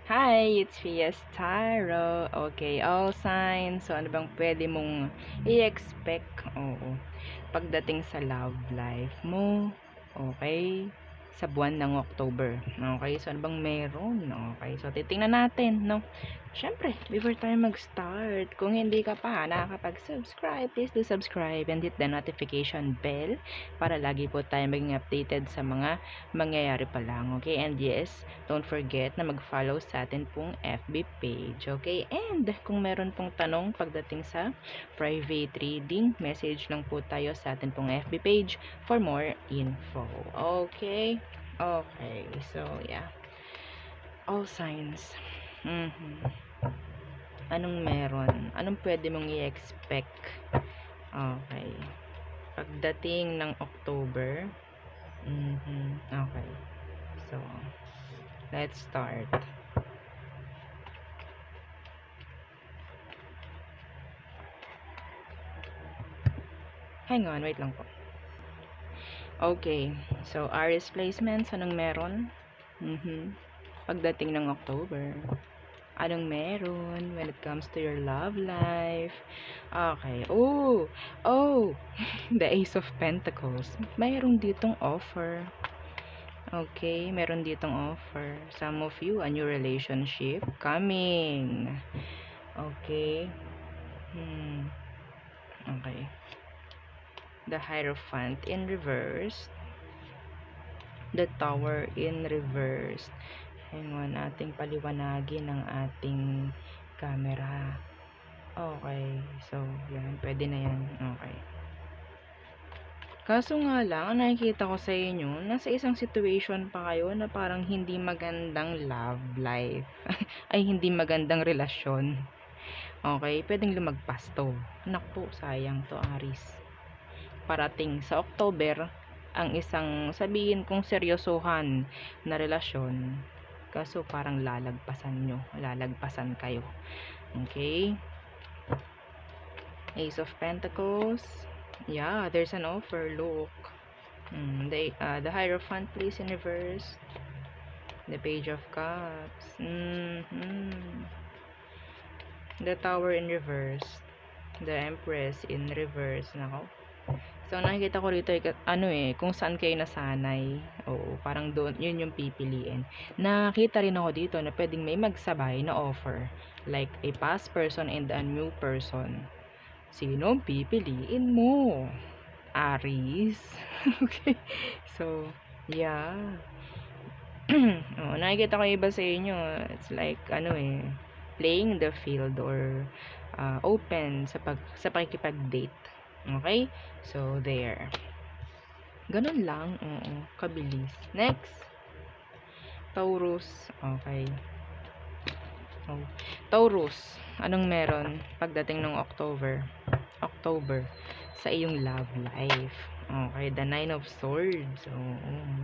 Hi, it's Fias Taro. Okay, all signs. So, ano bang pwede mong i-expect? Oo. Pagdating sa love life mo. Okay. Sa buwan ng October. Okay, so ano bang meron? Okay, so titingnan natin, no? Syempre, before tayo mag-start, kung hindi ka pa nakakapag-subscribe, please do subscribe and hit the notification bell para lagi po tayo maging updated sa mga mangyayari pa lang. Okay, and yes, don't forget na mag-follow sa atin pong FB page. Okay? And kung meron pong tanong pagdating sa private reading, message lang po tayo sa atin pong FB page for more info. Okay? Okay. So, yeah. All signs. Anong meron? Anong pwede mong i-expect? Okay. Pagdating ng October. Okay. So, let's start. Hang on, wait lang po. Okay. So, Aries placements, anong meron? Pagdating ng October. Anong meron when it comes to your love life? Okay. Oh! The Ace of Pentacles. Mayroon ditong offer. Okay, meron ditong offer. Some of you, a new relationship coming. Okay. Okay. The Hierophant in reverse. The Tower in reverse. Hang on, ating paliwanagin ng ating camera. Okay. So, yan. Pwede na yan. Okay. Kaso nga lang, ang nakikita ko sa inyo, nasa isang situation pa kayo na parang hindi magandang love life. Ay, hindi magandang relasyon. Okay, pwedeng lumagpas to. Anak po, sayang to, Aris. Parating sa October, ang isang sabihin kong seryosohan na relasyon. Kaso parang lalagpasan kayo. Okay? Ace of Pentacles. Yeah, there's an offer. Look. The Hierophant, please, in reverse. The Page of Cups. The Tower in reverse. The Empress in reverse. Nako. So, nakikita ko rito, kung saan kayo nasanay. Oo, parang doon, yun yung pipiliin. Nakita rin ako dito na pwedeng may magsabay na offer. Like, a past person and a new person. Sino pipiliin mo? Aries. Okay. So, yeah. Nakikita ko iba sa inyo. It's like, playing the field or open sa pakikipag-date. Okay? So, there. Ganun lang. Oo. Kabilis. Next. Taurus. Okay. Oh. Taurus. Anong meron pagdating ng October? Sa iyong love life. Okay. The Nine of Swords.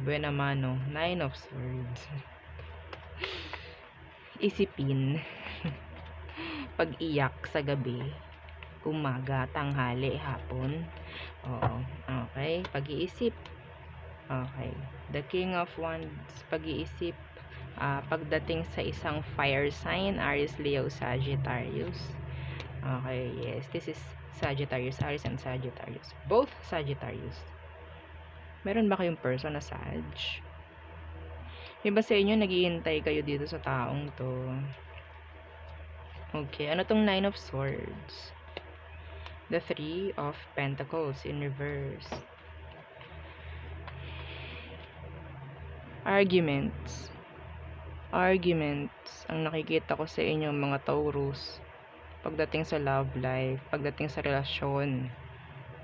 Buena mano. Nine of Swords. Isipin. Pag-iyak sa gabi. Umaga, tanghali, hapon. Oo. Okay. Pag-iisip. Okay. The King of Wands. Pag-iisip. Pagdating sa isang fire sign, Aries, Leo, Sagittarius. Okay. Yes. This is Sagittarius. Aries and Sagittarius. Both Sagittarius. Meron ba kayong person na Sag? Iba sa inyo, naghihintay kayo dito sa taong to. Okay. Ano tong Nine of Swords? The Three of Pentacles in reverse. Arguments ang nakikita ko sa inyo, mga Taurus, pagdating sa love life, pagdating sa relasyon.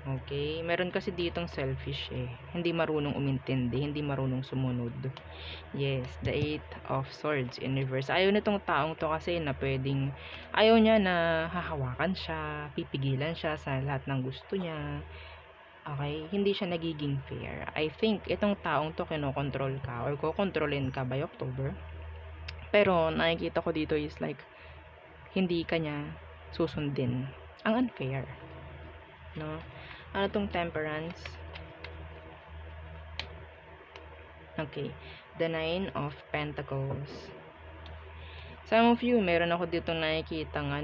Okay, meron kasi ditong selfish hindi marunong umintindi, hindi marunong sumunod. Yes, the Eight of Swords in reverse. Ayaw nitong taong to kasi na pwedeng, ayaw niya na hahawakan siya, pipigilan siya sa lahat ng gusto niya. Okay, hindi siya nagiging fair. I think itong taong to kinokontrol ka or kokontrolin ka by October. Pero nakikita ko dito is like hindi ka niya susundin. Ang unfair. No? Ano tong Temperance? Okay. The Nine of Pentacles. Some of you, meron ako dito nakikitang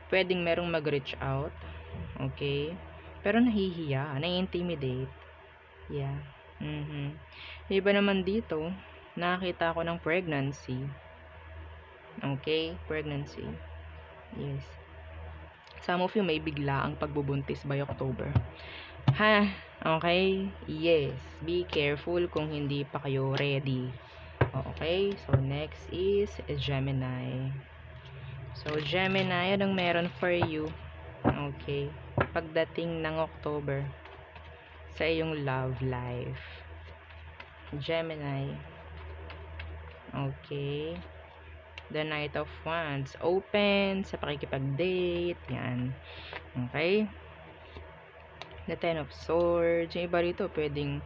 pwedeng merong mag-reach out. Okay? Pero nahihiya, nai-intimidate. Yeah. Iba naman dito, nakakita ako ng pregnancy. Okay? Pregnancy. Yes. Some of you may bigla ang pagbubuntis by October. Ha? Okay? Yes. Be careful kung hindi pa kayo ready. Okay? So, next is Gemini. So, Gemini, anong meron for you? Okay. Pagdating ng October sa iyong love life. Gemini. Okay. The Knight of Wands. Open sa pakikipag-date. Yan. Okay. The Ten of Swords. Yung iba rito, pwedeng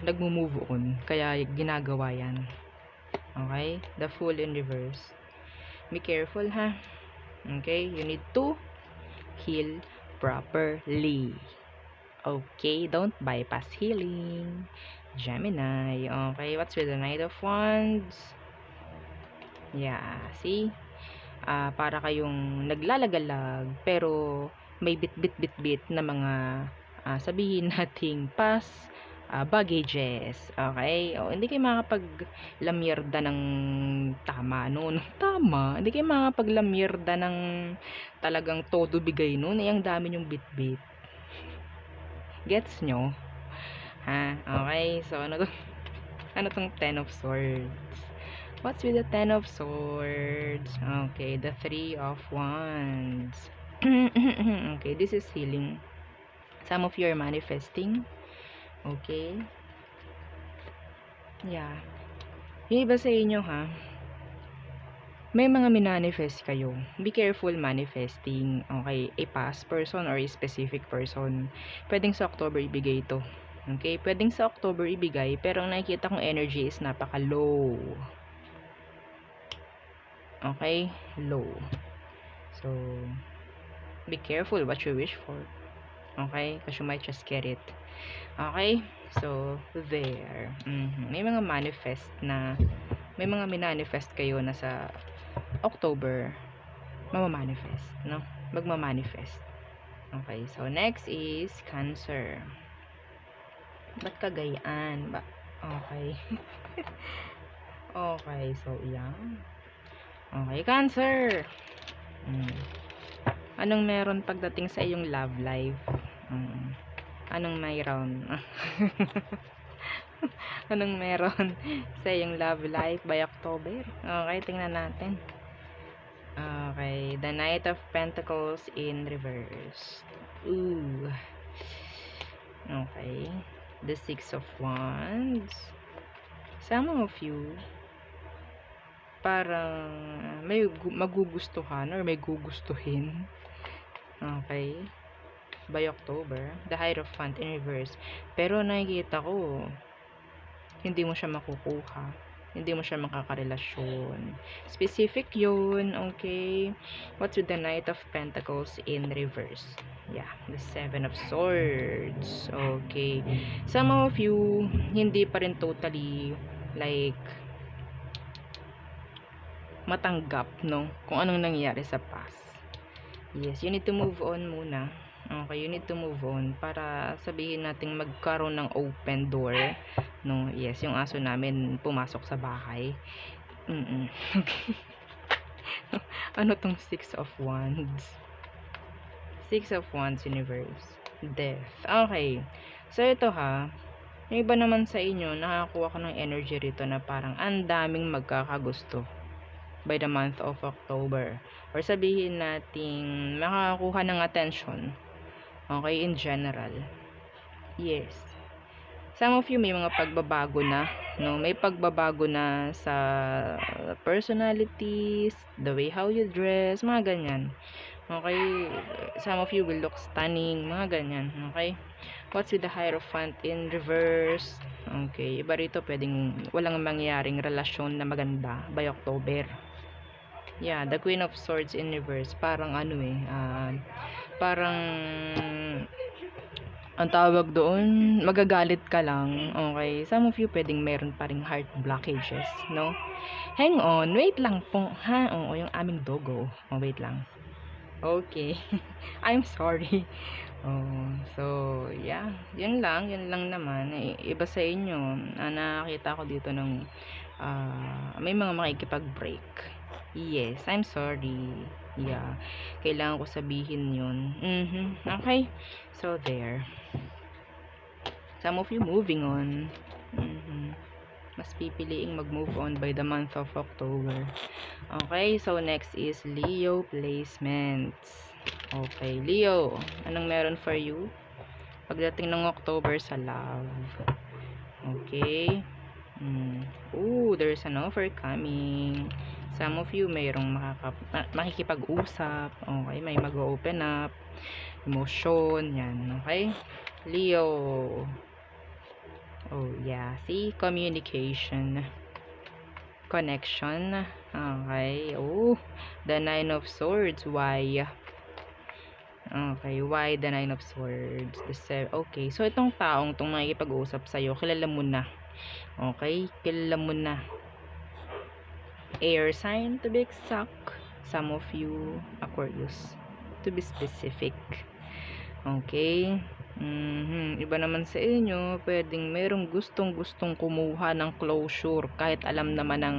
nagmo-move on. Kaya ginagawa yan. Okay. The Fool in reverse. Be careful, ha. Okay. You need to heal properly. Okay. Don't bypass healing. Gemini. Okay. What's with the Knight of Wands? Yeah. See? Para kayong naglalagalag pero may bit na mga sabihin nating past baggages. Okay? Hindi kayo makakapaglamyerda ng tama noon. Tama. Hindi kayo makakapaglamyerda ng talagang todo bigay noon. Ang dami yung bit. Gets nyo? Ha? Okay? So, ano tong Ten of Swords? What's with the Ten of Swords? Okay, the Three of Wands. Okay, this is healing. Some of you are manifesting. Okay. Yeah. Yung iba sa inyo, ha? May mga minanifest kayo. Be careful manifesting. Okay, a past person or a specific person. Pwedeng sa October ibigay ito. Okay, pwedeng sa October ibigay, pero ang nakikita kong energy is napaka-low. Okay, low. So, be careful what you wish for. Okay, because you might just get it. Okay, so there. May mga minanifest kayo na sa October mamamanifest, no? Magmamanifest. Okay, so next is Cancer. Ba't kagayaan? Okay. Okay, so yan. Okay, Cancer. Anong meron pagdating sa iyong love life? Anong mayroon? Anong meron sa iyong love life by October? Okay, tingnan natin. Okay, the Knight of Pentacles in reverse. Ooh. Okay, the Six of Wands. Some of you parang may magugustuhan or may gugustuhin. Okay, by October, the Hierophant in reverse. Pero nakikita ko hindi mo siya makukuha, hindi mo siya makakarelasyon. Specific yun. Okay, what's with the Knight of Pentacles in reverse? Yeah, the Seven of Swords. Okay, some of you hindi pa rin totally like matanggap, no, kung anong nangyayari sa past. Yes, you need to move on muna. Okay, you need to move on para sabihin nating magkaroon ng open door, no. Yes, yung aso namin pumasok sa bahay. Okay. Ano tong Six of Wands? Six of Wands universe. Death. Okay, so ito, ha, yung iba naman sa inyo nakakuha ko ng energy rito na parang ang daming magkakagusto by the month of October, or sabihin nating makakakuha ng attention. Okay, in general. Yes, some of you may mga pagbabago na, no, may pagbabago na sa personalities, the way how you dress, mga ganyan. Okay, some of you will look stunning, mga ganyan. Okay, what's with the Hierophant in reverse? Okay, iba rito pwedeng walang mangyaring relasyon na maganda by October. Yeah, the Queen of Swords in reverse. Parang parang ang tawag doon, magagalit ka lang, okay? Some of you pwedeng meron pa ring heart blockages, no? Hang on, wait lang po, ha? Oo, yung aming dogo. Oh, wait lang. Okay. I'm sorry. Oh, so, yeah. Yun lang naman. Iba sa inyo. Nakakita ko dito ng may mga makikipag-break. Yes, I'm sorry. Yeah. Kailangan ko sabihin yun. Okay. So, there. Some of you moving on. Mas pipiliing mag-move on by the month of October. Okay, so next is Leo placements. Okay, Leo, anong meron for you pagdating ng October sa love? Okay. Ooh, there's an offer coming. Some of you mayroong makikipag-usap. Okay, may mag-open up. Emotion, yan. Okay. Leo. Oh, yeah. See? Communication. Connection. Okay. Oh, the Nine of Swords. Why? Okay. Why the Nine of Swords? Okay. So, itong taong itong makikipag-usap sa'yo, kilala mo na. Okay? Kilala mo na. Air sign to be exact. Some of you, Aquarius. To be specific. Okay? Iba naman sa inyo, pwedeng merong gustong kumuha ng closure kahit alam naman ng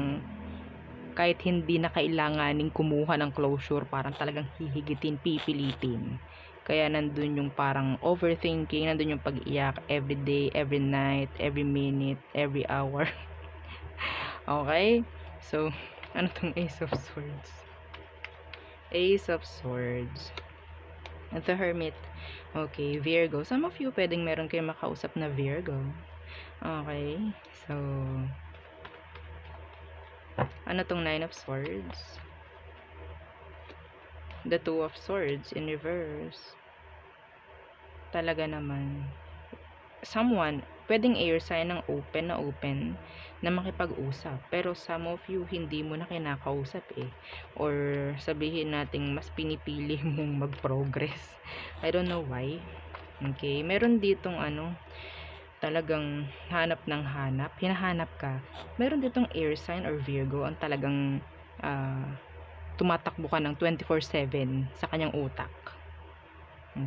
kahit hindi na kailanganing kumuha ng closure, parang talagang hihigitin, pipilitin. Kaya nandun yung parang overthinking, nandun yung pag-iyak every day, every night, every minute, every hour. Okay? So, ano tong Ace of Swords? Ace of Swords. At the Hermit. Okay, Virgo. Some of you, pwedeng meron kayong makausap na Virgo. Okay. So, ano tong Nine of Swords? The Two of Swords in reverse. Talaga naman. Someone, pwedeng air sign ng open na makipag-usap. Pero some of you, hindi mo na kinakausap eh. Or sabihin nating mas pinipili mong mag-progress. I don't know why. Okay, meron ditong talagang hanap ng hanap. Hinahanap ka. Meron ditong air sign or Virgo ang talagang tumatakbo ka ng 24/7 sa kanyang utak.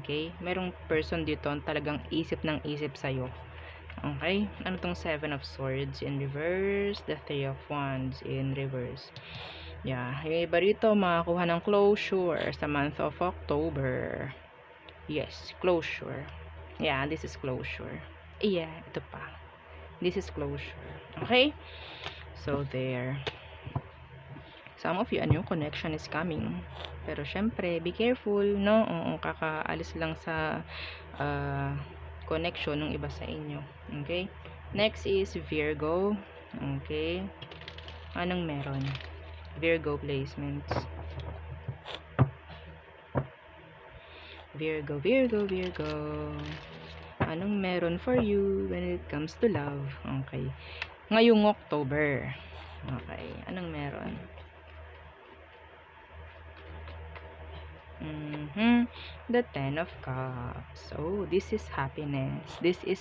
Okay? Merong person dito ang talagang isip ng isip sa'yo. Okay? Ano tong Seven of Swords in reverse? The Three of Wands in reverse. Yeah. Yung iba rito, makakuha ng closure sa month of October. Yes, closure. Yeah, this is closure. Yeah, ito pa. This is closure. Okay? So, there. Some of you, a new connection is coming. Pero, syempre, be careful, no? Kakaalis lang sa connection ng iba sa inyo. Okay? Next is Virgo. Okay? Anong meron? Virgo placements. Virgo. Anong meron for you when it comes to love? Okay. Ngayong October. Okay. Anong meron? The Ten of Cups. Oh, this is happiness. This is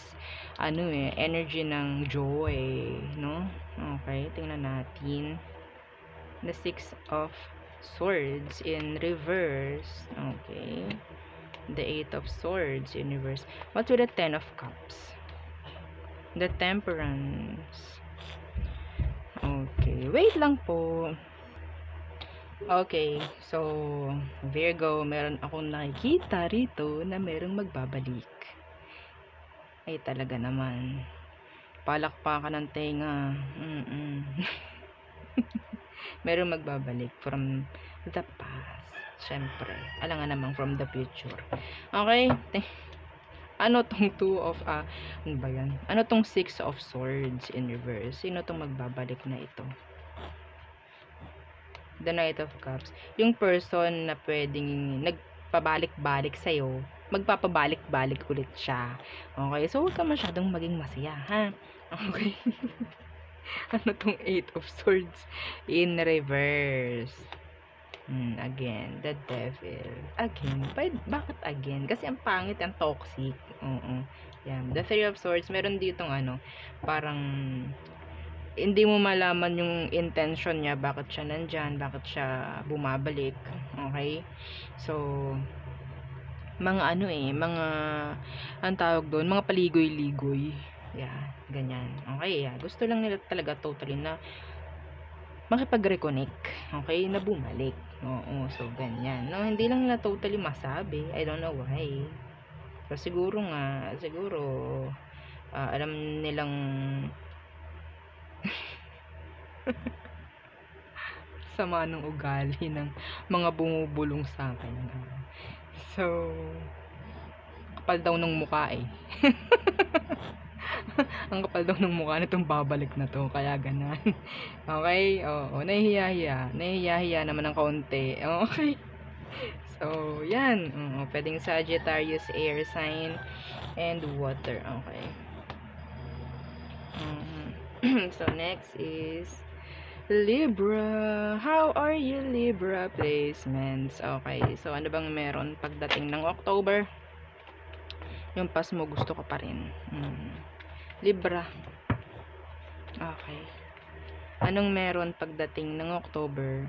energy ng joy, no? Okay, tingnan natin. The Six of Swords in reverse. Okay. The Eight of Swords in reverse. What's with the Ten of Cups? The Temperance. Okay, wait lang po. Okay, so Virgo, meron akong nakikita rito na merong magbabalik. Ay talaga naman. Palakpakan ng tenga. Merong magbabalik from the past. Syempre, alam nga naman from the future. Okay, ano tong ano ba yan? Ano tong Six of Swords in reverse? Sino tong magbabalik na ito? The Knight of Cups. Yung person na pwedeng nagpabalik-balik sa'yo, magpapabalik-balik ulit siya. Okay? So, huwag ka masyadong maging masaya, ha? Okay? Ano tong Eight of Swords in reverse? Again, the devil. Again. Bakit again? Kasi ang pangit, ang toxic. Oo. Yan. The Three of Swords, meron ditong parang hindi mo malaman yung intention niya, bakit siya nandyan, bakit siya bumabalik. Okay? So, mga mga, ang tawag doon, mga paligoy-ligoy. Yeah, ganyan. Okay, yeah. Gusto lang nila talaga totally na makipag-reconnect, okay, na bumalik. Oo, so ganyan. No, hindi lang nila totally masabi. I don't know why. So siguro alam nilang sama ng ugali ng mga bumubulong sa akin. So, kapal daw ng mukha eh. Ang kapal daw ng mukha nitong babalik na to, kaya ganan. Okay, oo, nahihiya naman ng kaunti. Okay. So, yan. Pwedeng Sagittarius, air sign, and water. Okay. So, next is Libra. How are you, Libra placements? Okay. So, ano bang meron pagdating ng October? Yung pass mo, gusto ko pa rin. Libra. Okay. Anong meron pagdating ng October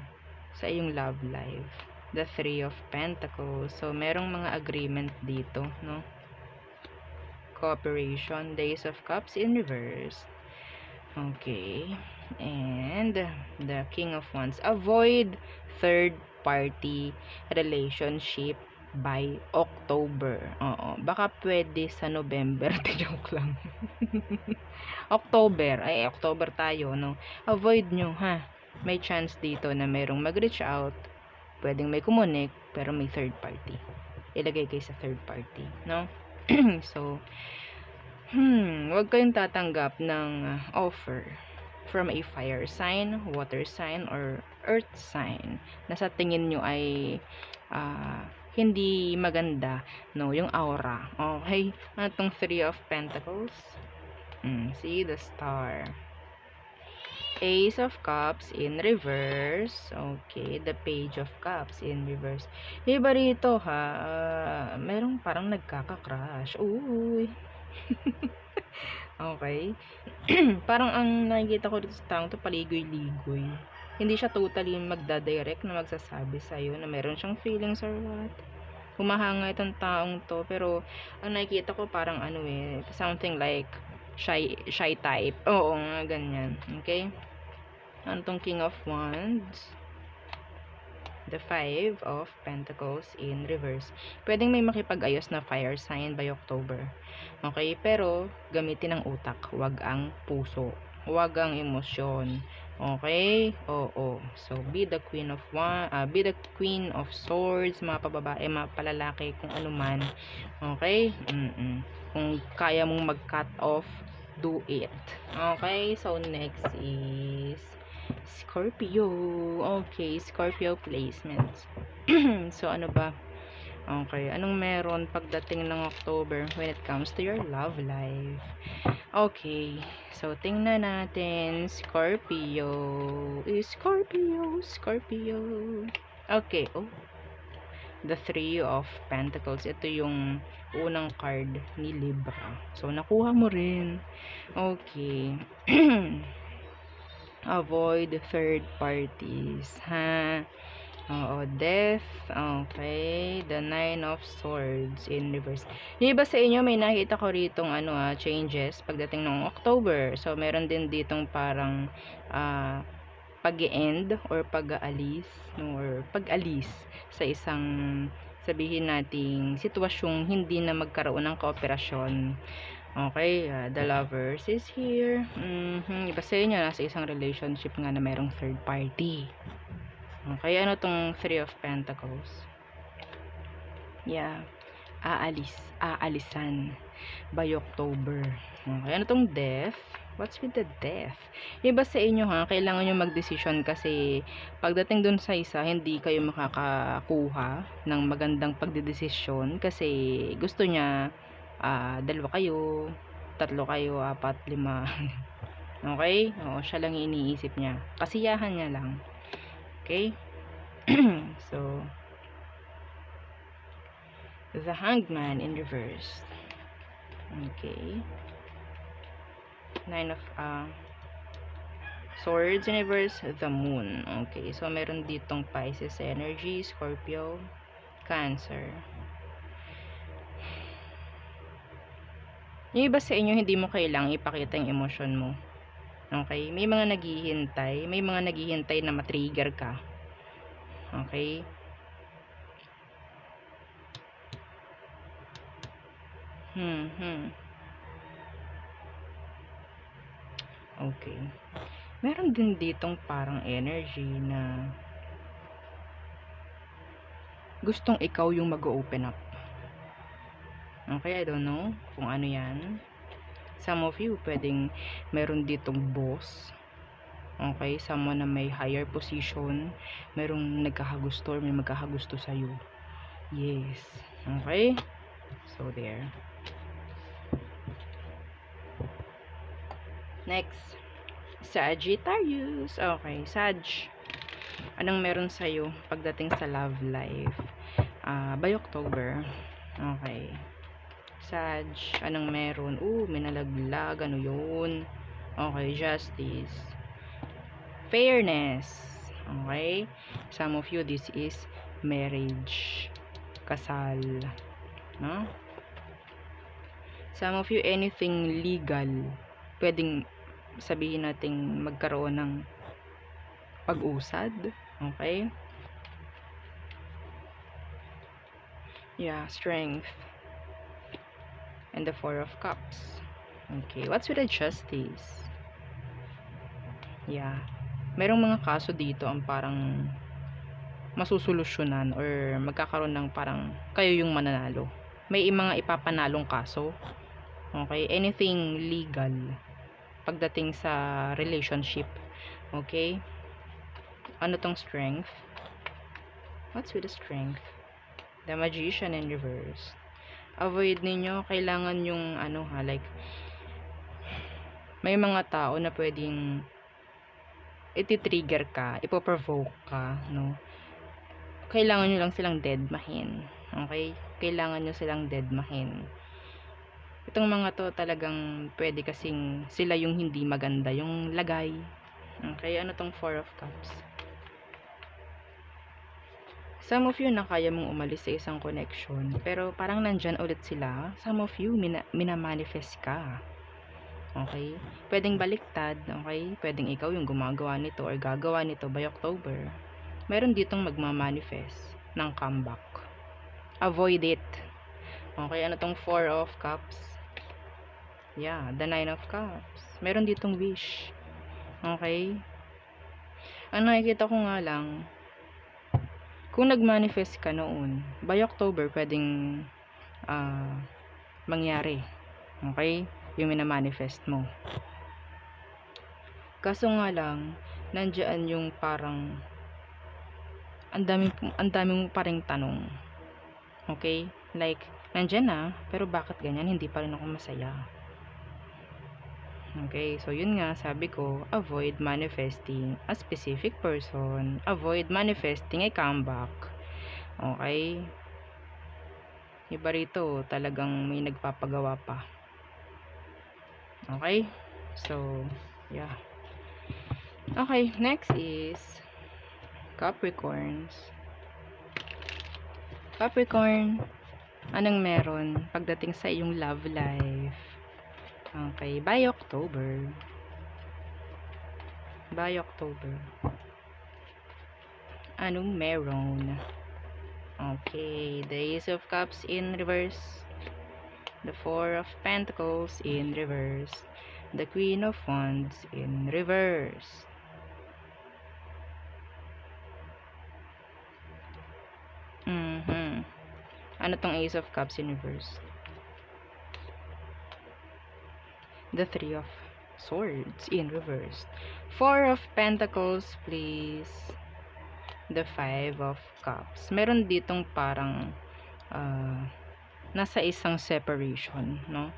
sa iyong love life? The Three of Pentacles. So, merong mga agreement dito, no? Cooperation. Days of Cups in reverse. Okay. And the King of Wands. Avoid third party relationship by October. Oo. Baka pwede sa November. Joke lang. October. Ay, October tayo, no? Avoid nyo, ha? May chance dito na merong mag-reach out. Pwedeng may kumunik, pero may third party. Ilagay kayo sa third party, no? So, huwag kayong tatanggap ng offer from a fire sign, water sign, or earth sign na sa tingin nyo ay hindi maganda, no? Yung aura. Okay? Ano tong Three of Pentacles? See the star. Ace of Cups in reverse. Okay, the Page of Cups in reverse. Iba rito ha, merong parang nagkaka-crush. Uy. Okay. Parang ang nakikita ko dito sa taong to, paligoy-ligoy. Hindi siya totally magda-direct na magsasabi sa'yo na meron siyang feelings or what. Humahanga itong taong to, pero ang nakikita ko parang something like shy type. Oo nga, ganyan. Okay? Ano tong King of Wands? The Five of Pentacles in reverse. Pwedeng may makipag-ayos na fire sign by October. Okay? Pero, gamitin ang utak. Huwag ang puso. Huwag ang emosyon. Okay? Oo. So, be the Queen of Swords, mga pababae, mga palalaki, kung ano man. Okay? Kung kaya mong mag-cut off, do it. Okay? So, next is Scorpio. Okay, Scorpio placements. So, ano ba? Okay, anong meron pagdating ng October when it comes to your love life? Okay, so tingnan natin. Scorpio. Scorpio. Okay, the Three of Pentacles. Ito yung unang card ni Libra. So, nakuha mo rin. Okay. Avoid third parties, ha? Oo, death. Okay, the Nine of Swords in reverse. Yung iba sa inyo, may nakita ko ritong changes pagdating ng October. So, meron din ditong parang pag-end or pag-aalis, no? Or pag-alis sa isang, sabihin nating sitwasyong hindi na magkaroon ng kooperasyon. Okay, the Lovers is here. Iba sa inyo, nasa isang relationship nga na mayroong third party. Okay, ano tong Three of Pentacles? Yeah, aalisan by October. Okay, ano tong Death? What's with the Death? Iba sa inyo ha, kailangan nyo mag-decision kasi pagdating dun sa isa, hindi kayo makakakuha ng magandang pagdedesisyon kasi gusto niya dalawa kayo, tatlo kayo, apat, lima. Okay? Oo, siya lang iniisip niya. Kasiyahan niya lang. Okay? So, the Hanged Man in reverse. Okay. Nine of Swords in reverse, the Moon. Okay, so meron ditong Pisces energy, Scorpio, Cancer. Yung iba sa inyo, hindi mo kailangang ipakita yung emosyon mo. Okay? May mga naghihintay na matrigger ka. Okay? Okay. Meron din ditong parang energy na gustong ikaw yung mag-open up. Okay, I don't know kung ano yan. Some of you, pwedeng meron ditong boss. Okay, someone na may higher position. Merong nagkakagusto or may magkakagusto sa'yo. Yes. Okay? So, there. Next. Sagittarius. Okay, Sag. Anong meron sa'yo pagdating sa love life? By October. Okay. Sag, anong meron? May nalaglag. Ano yun? Okay, Justice. Fairness. Okay? Some of you, this is marriage. Kasal. No? Some of you, anything legal. Pwedeng sabihin nating magkaroon ng pag-usad. Okay? Yeah, strength. And the Four of Cups. Okay, what's with the Justice? Yeah. Merong mga kaso dito ang parang masusolusyonan or magkakaroon ng parang kayo yung mananalo. May mga ipapanalong kaso. Okay, anything legal pagdating sa relationship. Okay? Ano tong strength? What's with the strength? The Magician in reverse. Avoid ninyo, kailangan yung like may mga tao na pwedeng iti-trigger ka, ipoprovoke ka, no? Kailangan nyo lang silang deadmahin. Okay? Kailangan nyo silang deadmahin. Itong mga to talagang pwede kasing sila yung hindi maganda, yung lagay. Okay? Ano tong Four of Cups? Some of you na kaya mong umalis sa isang connection, pero parang nandyan ulit sila. Some of you, minamanifest ka. Okay? Pwedeng baliktad, okay? Pwedeng ikaw yung gumagawa nito or gagawa nito by October. Meron ditong magmamanifest ng comeback. Avoid it. Okay? Ano tong Four of Cups? Yeah, the Nine of Cups. Meron ditong wish. Okay? Ang nakikita ko nga lang, kung nag-manifest ka noon, by October, pwedeng mangyari. Okay? Yung minamanifest mo. Kaso nga lang, nandiyan yung parang ang dami mo pa ring tanong. Okay? Like, nandiyan na, pero bakit ganyan? Hindi pa rin ako masaya. Okay, so yun nga, sabi ko, avoid manifesting a specific person. Avoid manifesting a comeback. Okay? Iba rito, talagang may nagpapagawa pa. Okay? So, yeah. Okay, next is Capricorns. Capricorn, anong meron pagdating sa iyong love life? Okay, by October. By October. Anong meron? Okay, the Ace of Cups in reverse. The Four of Pentacles in reverse. The Queen of Wands in reverse. Ano tong Ace of Cups in reverse? The Three of Swords in reverse. Four of Pentacles, please. The Five of Cups. Meron ditong parang nasa isang separation, no?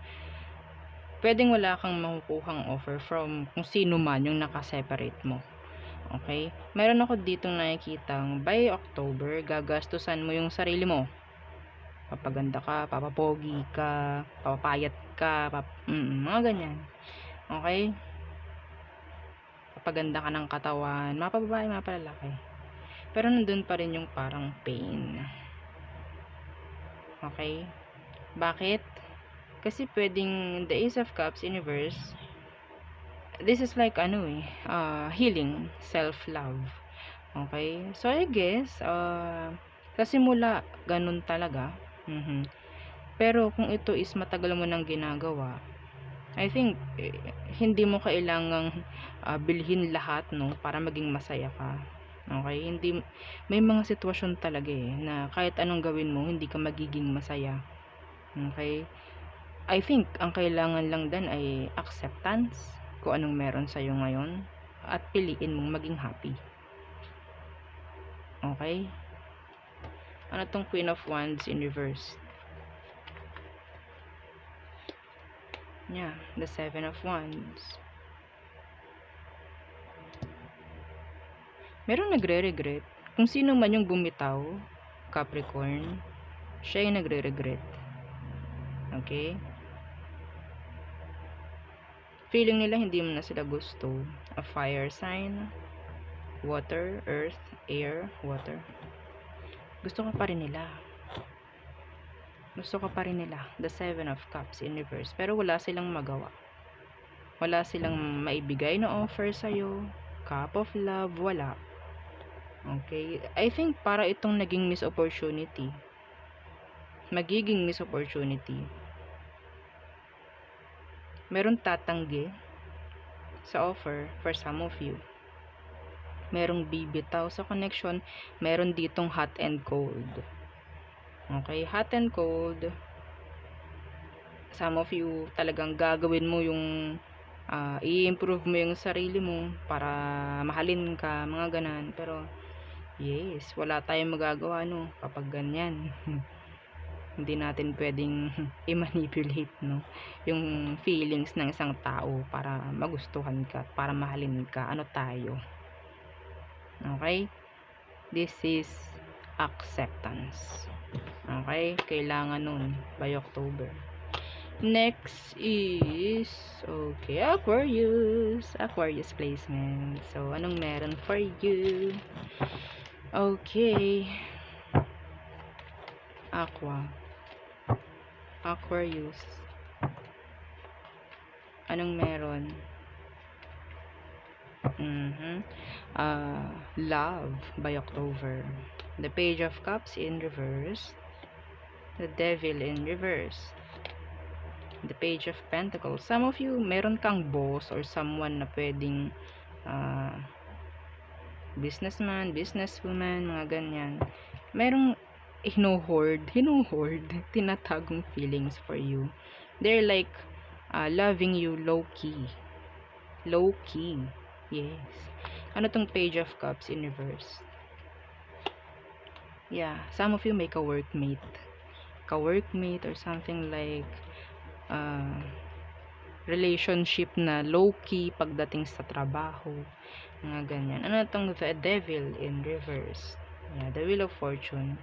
Pwedeng wala kang makukuhang offer from kung sino man yung nakaseparate mo. Okay? Meron ako ditong nakikitang by October, gagastusan mo yung sarili mo. Papaganda ka, papapogi ka, papapayat ka, mga ganyan. Okay? Papaganda ka ng katawan, mapababae, mapalalaki. Pero nandun pa rin yung parang pain. Okay? Bakit? Kasi pwedeng the Ace of Cups universe, this is like healing, self-love. Okay? So I guess sa simula ganun talaga. Pero kung ito is matagal mo nang ginagawa, I think hindi mo kailangang bilhin lahat, no, para maging masaya ka. Okay? Hindi, may mga sitwasyon talaga na kahit anong gawin mo hindi ka magiging masaya. Okay? I think ang kailangan lang din ay acceptance kung anong meron sa'yo ngayon at piliin mong maging happy. Okay? Ano tong Queen of Wands in reverse? Yeah, the Seven of Wands. Merong nagre-regret. Kung sino man yung bumitaw, Capricorn, siya yung nagre-regret. Okay? Feeling nila hindi mo na sila gusto. A fire sign, water, earth, air, water. Gusto ka pa rin nila. Gusto ka pa rin nila. The Seven of Cups in reverse. Pero wala silang magawa. Wala silang maibigay na offer sa'yo. Cup of love, wala. Okay? I think para itong naging miss opportunity. Magiging miss opportunity. Meron tatanggi sa offer for some of you. Merong bibitaw sa connection. Meron ditong hot and cold. Okay? Hot and cold. Some of you talagang gagawin mo yung i-improve mo yung sarili mo para mahalin ka, mga ganan. Pero yes, wala tayong magagawa, no, kapag ganyan. Hindi natin pwedeng i-manipulate, no, yung feelings ng isang tao para magustuhan ka, para mahalin ka. Ano tayo? Okay? This is acceptance. Okay? Kailangan nun by October. Next is okay, Aquarius placement. So anong meron for you? Okay, Aquarius, anong meron? Love by October. The Page of Cups in reverse. The Devil in reverse. The Page of Pentacles. Some of you, meron kang boss or someone na pwedeng businessman, businesswoman, mga ganyan. Merong hinuhoard, tinatagong feelings for you. They're like loving you low-key. Low-key. Yes. Ano tong Page of Cups in reverse? Yeah, some of you may ka-workmate or something like relationship na low-key pagdating sa trabaho, mga ganyan. Ano tong The Devil in reverse? Yeah, the Wheel of Fortune.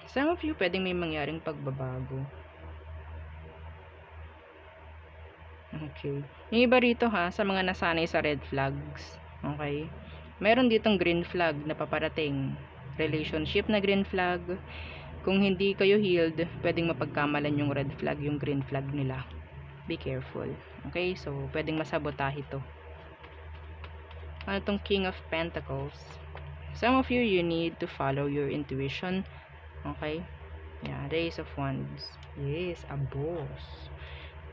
Some of you pwedeng may mangyaring pagbabago. Okay. Yung iba rito sa mga nasanay sa red flags. Okay. Meron ditong green flag na paparating. Relationship na green flag. Kung hindi kayo healed, pwedeng mapagkamalan yung red flag, yung green flag nila. Be careful. Okay, so pwedeng masabotahe ito. Ano tong King of Pentacles? Some of you need to follow your intuition. Okay? Yeah, Race of Wands. Yes, a boss.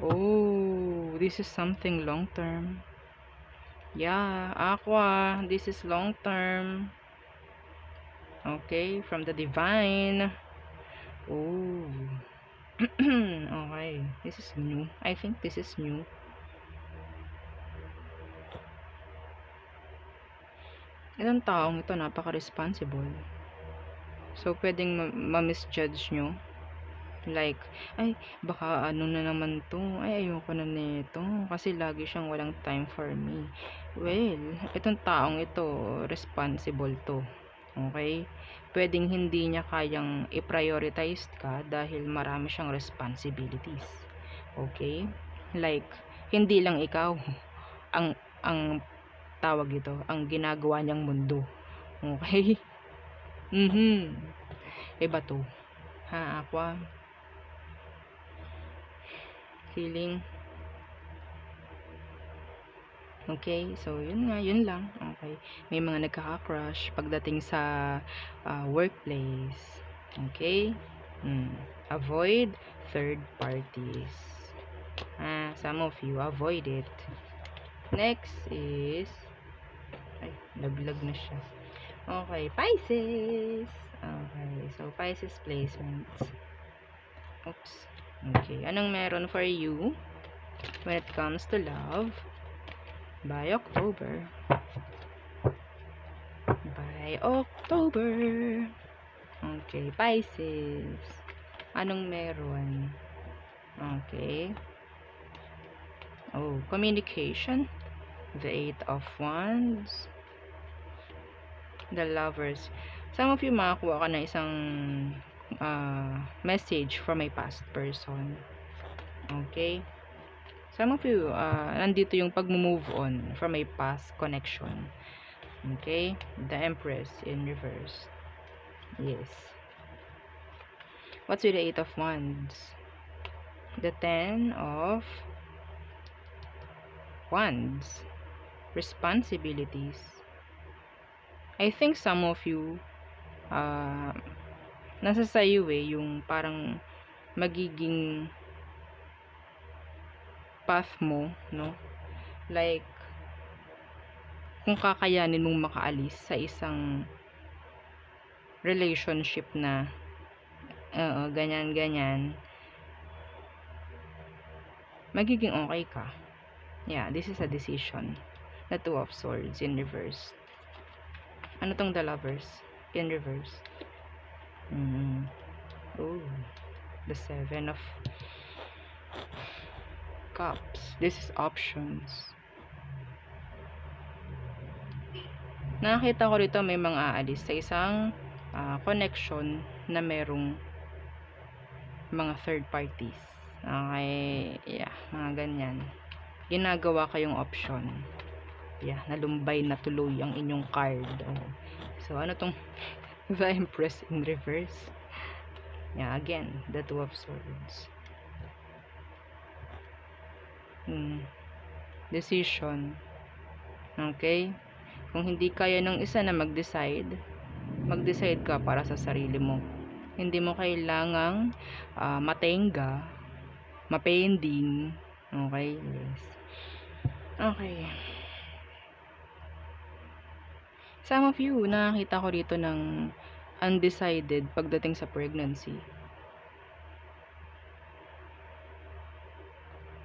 Oh, this is something long term. Yeah, Aqua, this is long term. Okay, from the divine. Oh. Okay, this is new. I think this is new. Itong taong ito napaka-responsible. So, pwedeng ma-misjudge nyo. Like, ay, baka ano na naman 'to, ay ayoko na nito, kasi lagi siyang walang time for me. Well, itong taong ito responsible 'to, okey? Puwedeng hindi niya kayang i-prioritize ka dahil marami siyang responsibilities, okey? Like, hindi lang ikaw ang tawag dito, ang ginagawa niyang mundo, okey? Mhm. Iba 'to, ha, Aqua, feeling. Okay, so yun nga, yun lang. Okay, may mga nagkaka-crush pagdating sa workplace. Okay, avoid third parties. Some of you avoid it. Next is, ay, laglag na siya. Okay, Pisces. Okay, so Pisces placements. Oops. Okay, anong meron for you when it comes to love by October? By October. Okay, Pisces. Anong meron? Okay. Oh, communication. The Eight of Wands. The Lovers. Some of you makakuha ka na isang message from a past person. Okay. Some of you, nandito yung pag-move on from a past connection. Okay. The Empress in reverse. Yes. What's with the Eight of Wands? The Ten of Wands. Responsibilities. I think some of you, nasa sayo yung parang magiging path mo, no? Like, kung kakayanin mong makaalis sa isang relationship na ganyan, magiging okay ka. Yeah, this is a decision. The Two of Swords in reverse. Ano tong The Lovers in reverse? Oh, the Seven of Cups. This is options. Nakita ko rito may mga aalis sa isang connection na merong mga third parties. Okay, yeah, mga ganyan. Ginagawa kayong option. Yeah, nalumbay na tuloy ang inyong card. Oh. So, ano tong The Empress in reverse? Yeah, again, the Two of Swords. Decision. Okay? Kung hindi kaya ng isa na mag-decide ka para sa sarili mo. Hindi mo kailangang matenga, mapending. Okay? Yes. Okay. Some of you, nakakita ko rito ng undecided pagdating sa pregnancy.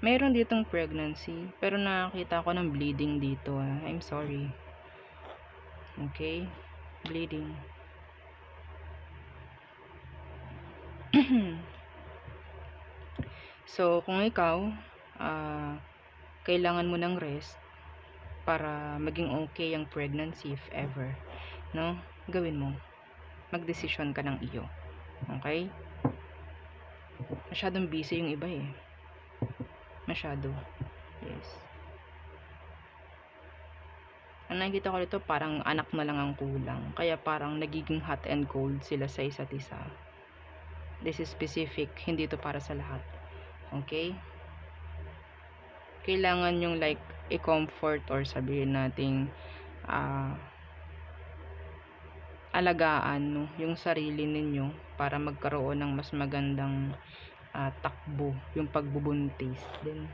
Meron ditong pregnancy, pero nakakita ko ng bleeding dito. I'm sorry. Okay? Bleeding. So, kung ikaw, kailangan mo ng rest para maging okay ang pregnancy if ever, no? Gawin mo. Magdesisyon ka ng iyo. Okay? Masyadong busy yung iba eh. Masyado. Yes. Ang nakikita ko dito, parang anak na lang ang kulang. Kaya parang nagiging hot and cold sila sa isa't isa. This is specific. Hindi to para sa lahat. Okay? Kailangan yung like i-comfort or sabihin nating alagaan no, yung sarili ninyo para magkaroon ng mas magandang takbo yung pagbubuntis. Then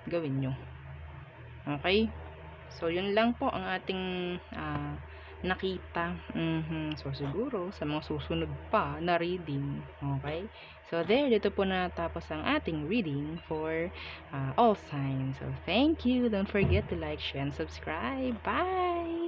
gawin nyo. Okay? So, yun lang po ang ating nakita. So, siguro sa mga susunod pa na reading. Okay? So, dito po natapos ang ating reading for all signs. So, thank you. Don't forget to like, share, and subscribe. Bye!